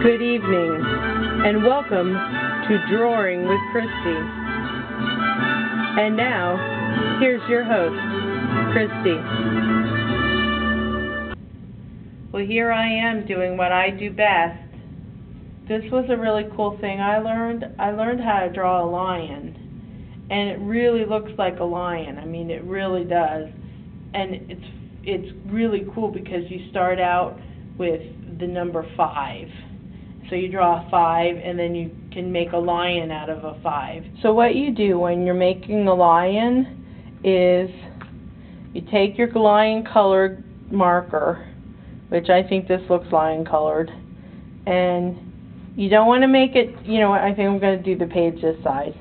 Good evening, and welcome to Drawing with Christi. And now, here's your host, Christi. Well, here I am doing what I do best. This was a really cool thing I learned. I learned how to draw a lion, and it really looks like a lion. I mean, it really does. And it's really cool because you start out with the number 5. So you draw a 5, and then you can make a lion out of a 5. So what you do when you're making a lion is you take your lion colored marker, which I think this looks lion colored, and you don't want to make it, you know what, I think I'm going to do the page this side.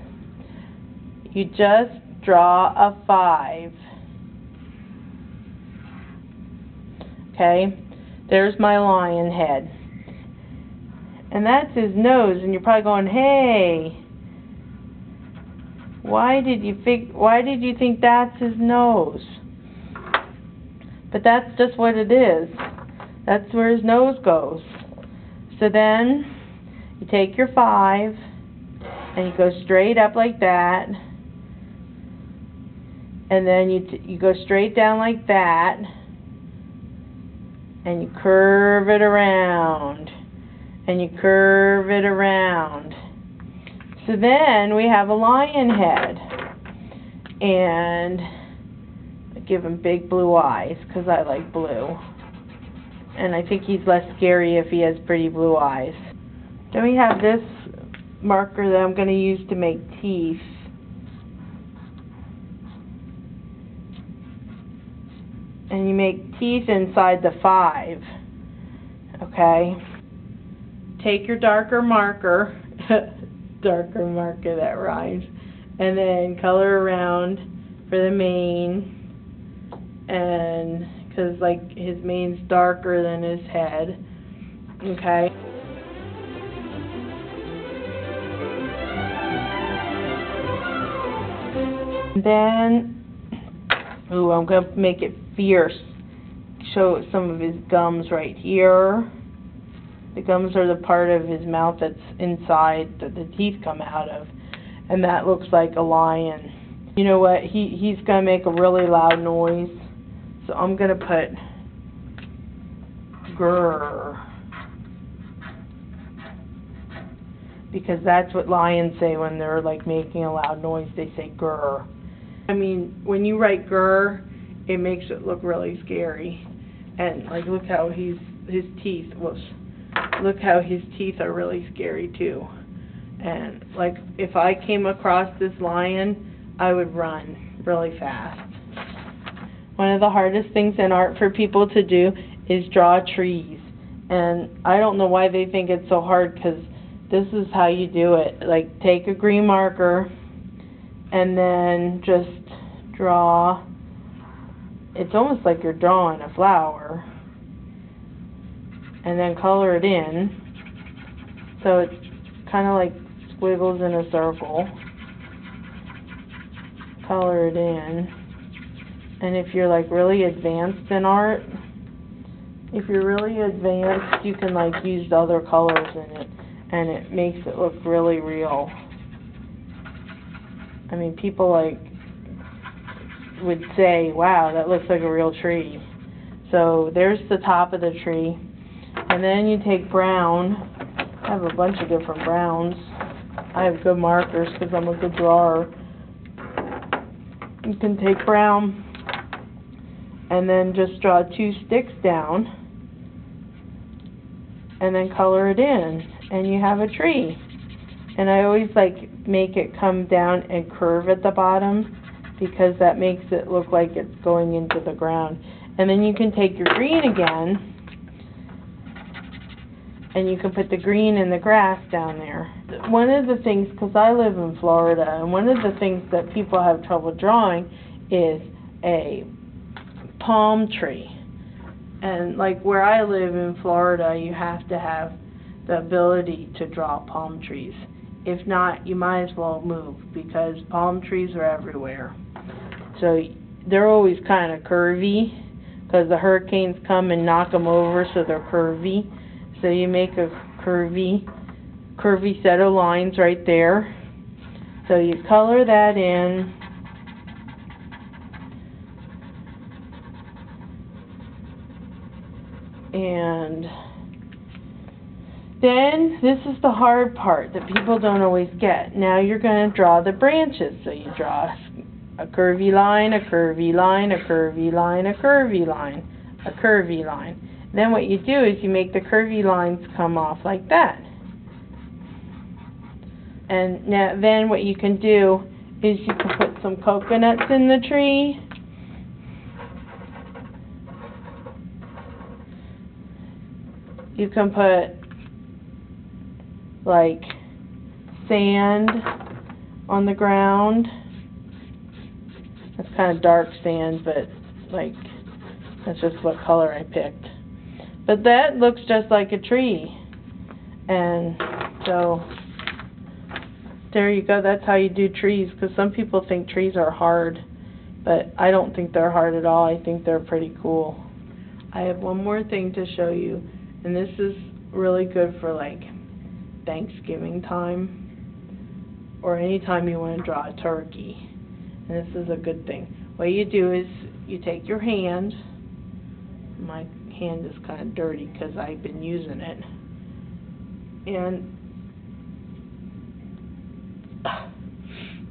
You just draw a 5. Okay, there's my lion head. And that's his nose, and you're probably going, hey, why did you think that's his nose? But that's just what it is. That's where his nose goes. So then you take your 5 and you go straight up like that, and then you go straight down like that, and you curve it around. And you curve it around. So then we have a lion head. And I give him big blue eyes because I like blue. And I think he's less scary if he has pretty blue eyes. Then we have this marker that I'm going to use to make teeth. And you make teeth inside the 5. Okay? Take your darker marker, that rhymes, and then color around for the mane, and because like his mane's darker than his head, okay. And then, I'm going to make it fierce, show some of his gums right here. The gums are the part of his mouth that's inside that the teeth come out of. And that looks like a lion. You know what? He's going to make a really loud noise. So I'm going to put grrr. Because that's what lions say when they're like making a loud noise. They say grrr. I mean, when you write grrr, it makes it look really scary. And like, look how his teeth was. Look how his teeth are really scary too. And like if I came across this lion, I would run really fast. One of the hardest things in art for people to do is draw trees. And I don't know why they think it's so hard, because this is how you do it. Like, take a green marker and then just draw. It's almost like you're drawing a flower. And then color it in, so it's kind of like squiggles in a circle. Color it in, and if you're like really advanced in art, you can like use other colors in it, and it makes it look really real. I mean, people like would say, wow, that looks like a real tree. So there's the top of the tree. And then you take brown. I have a bunch of different browns. I have good markers because I'm a good drawer. You can take brown and then just draw 2 sticks down and then color it in, and you have a tree. And I always like make it come down and curve at the bottom because that makes it look like it's going into the ground. And then you can take your green again, and you can put the green in the grass down there. One of the things, because I live in Florida, and one of the things that people have trouble drawing is a palm tree. And like where I live in Florida, you have to have the ability to draw palm trees. If not, you might as well move, because palm trees are everywhere. So they're always kind of curvy, because the hurricanes come and knock them over, so they're curvy. So you make a curvy set of lines right there. So you color that in. And then this is the hard part that people don't always get. Now you're going to draw the branches. So you draw a curvy line, a curvy line, a curvy line, a curvy line, a curvy line. Then what you do is you make the curvy lines come off like that. And now, then what you can do is you can put some coconuts in the tree. You can put like sand on the ground. That's kind of dark sand, but like that's just what color I picked. But that looks just like a tree. And so there you go. That's how you do trees, because some people think trees are hard, but I don't think they're hard at all. I think they're pretty cool. I have one more thing to show you, and this is really good for like Thanksgiving time or any time you want to draw a turkey. And this is a good thing. What you do is you take your hand. My hand is kind of dirty because I've been using it. And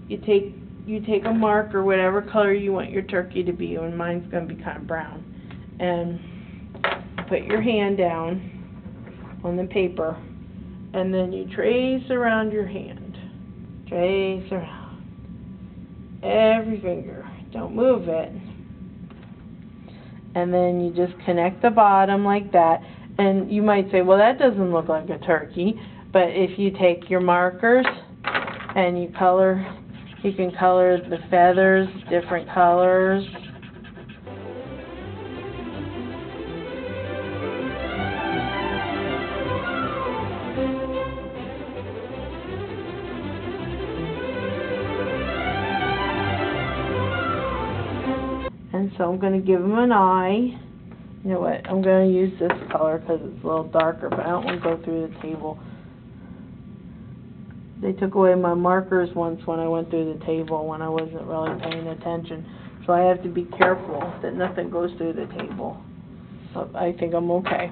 you take a marker, whatever color you want your turkey to be, and mine's going to be kind of brown. And put your hand down on the paper, and then you trace around your hand. Trace around every finger. Don't move it. And then you just connect the bottom like that. And you might say, well, that doesn't look like a turkey. But if you take your markers and you can color the feathers different colors. And so I'm going to give them an eye. You know what, I'm going to use this color because it's a little darker, but I don't want to go through the table. They took away my markers once when I went through the table when I wasn't really paying attention. So I have to be careful that nothing goes through the table. But I think I'm okay.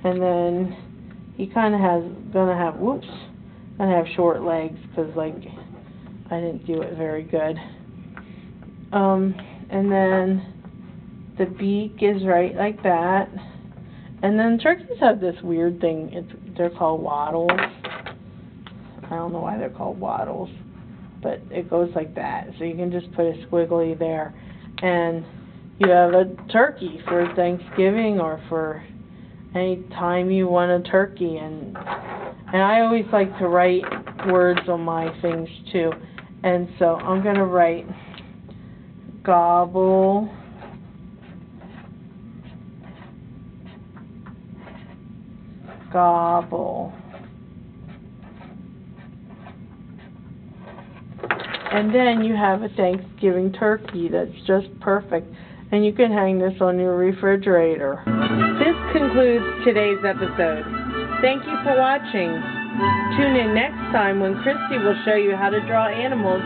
And then he kind of gonna have short legs because like I didn't do it very good. And then the beak is right like that. And then turkeys have this weird thing. They're called wattles. I don't know why they're called wattles, but it goes like that. So you can just put a squiggly there. And you have a turkey for Thanksgiving or for any time you want a turkey. And I always like to write words on my things too. And so I'm going to write gobble, gobble. And then you have a Thanksgiving turkey that's just perfect. And you can hang this on your refrigerator. This concludes today's episode. Thank you for watching. Tune in next time when Christy will show you how to draw animals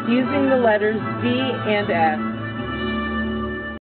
using the letters D and S.